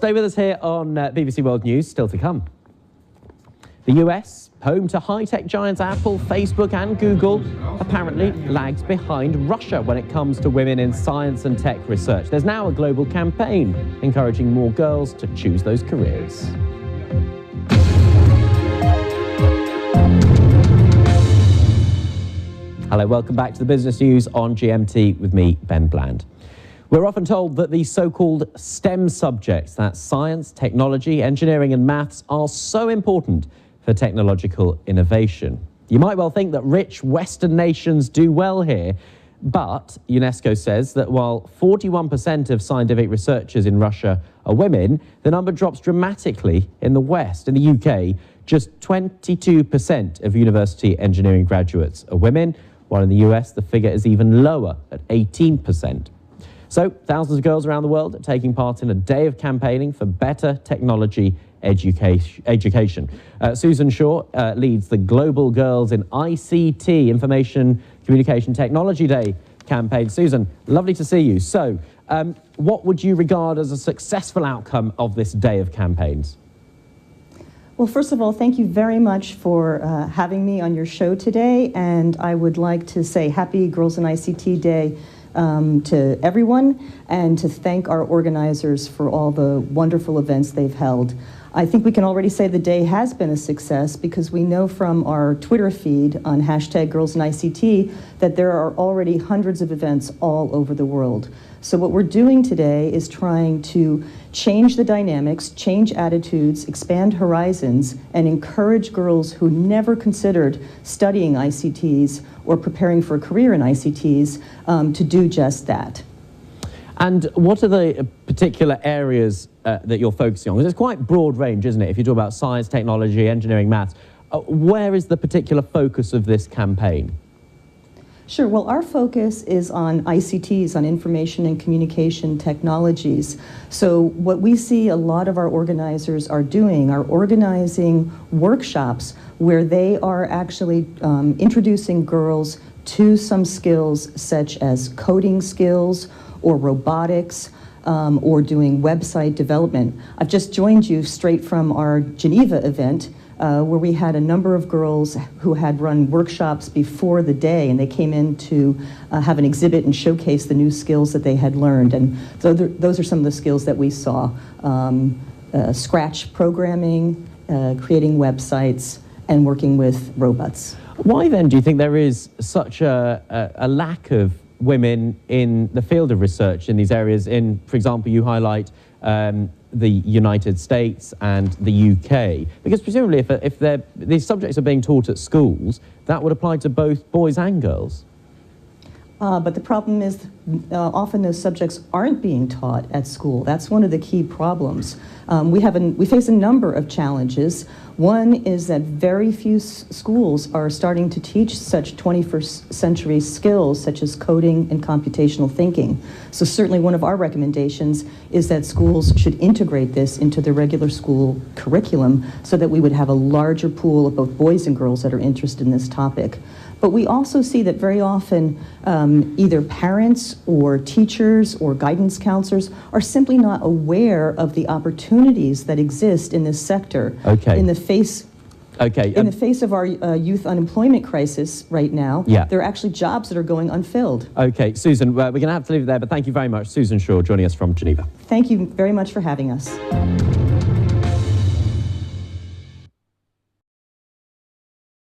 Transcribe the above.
stay with us here on BBC World News, still to come. The US, home to high-tech giants Apple, Facebook and Google, apparently lags behind Russia when it comes to women in science and tech research. There's now a global campaign encouraging more girls to choose those careers. Hello, welcome back to the Business News on GMT with me, Ben Bland. We're often told that the so-called STEM subjects, that's science, technology, engineering and maths, are so important for technological innovation. You might well think that rich Western nations do well here, but UNESCO says that while 41% of scientific researchers in Russia are women, the number drops dramatically in the West. In the UK, just 22% of university engineering graduates are women, while in the US the figure is even lower at 18%. So thousands of girls around the world are taking part in a day of campaigning for better technology education. Susan Shaw leads the Global Girls in ICT, Information Communication Technology Day campaign. Susan, lovely to see you. So what would you regard as a successful outcome of this day of campaigns? Well, first of all, thank you very much for having me on your show today, and I would like to say Happy Girls in ICT Day to everyone, and to thank our organizers for all the wonderful events they've held. I think we can already say the day has been a success because we know from our Twitter feed on #GirlsInICT that there are already hundreds of events all over the world. So what we're doing today is trying to change the dynamics, change attitudes, expand horizons, and encourage girls who never considered studying ICTs or preparing for a career in ICTs to do just that. And what are the particular areas that you're focusing on? Because it's quite broad range, isn't it? If you talk about science, technology, engineering, maths, where is the particular focus of this campaign? Sure. Well, our focus is on ICTs, on information and communication technologies. So what we see a lot of our organizers are doing are organizing workshops where they are actually introducing girls to some skills such as coding skills or robotics, or doing website development. I've just joined you straight from our Geneva event, where we had a number of girls who had run workshops before the day, and they came in to have an exhibit and showcase the new skills that they had learned. And so those are some of the skills that we saw. Scratch programming, creating websites, and working with robots. Why then do you think there is such a lack of women in the field of research in these areas? In, for example, you highlight the United States and the UK, because presumably if these subjects are being taught at schools, that would apply to both boys and girls. But the problem is often those subjects aren't being taught at school. That's one of the key problems. We face a number of challenges. One is that very few schools are starting to teach such 21st century skills such as coding and computational thinking. So certainly one of our recommendations is that schools should integrate this into the regular school curriculum so that we would have a larger pool of both boys and girls that are interested in this topic. But we also see that very often either parents or teachers or guidance counselors are simply not aware of the opportunities that exist in this sector. Okay. In the face of our youth unemployment crisis right now, there are actually jobs that are going unfilled. Okay, Susan, we're going to have to leave it there, but thank you very much. Susan Shaw joining us from Geneva. Thank you very much for having us.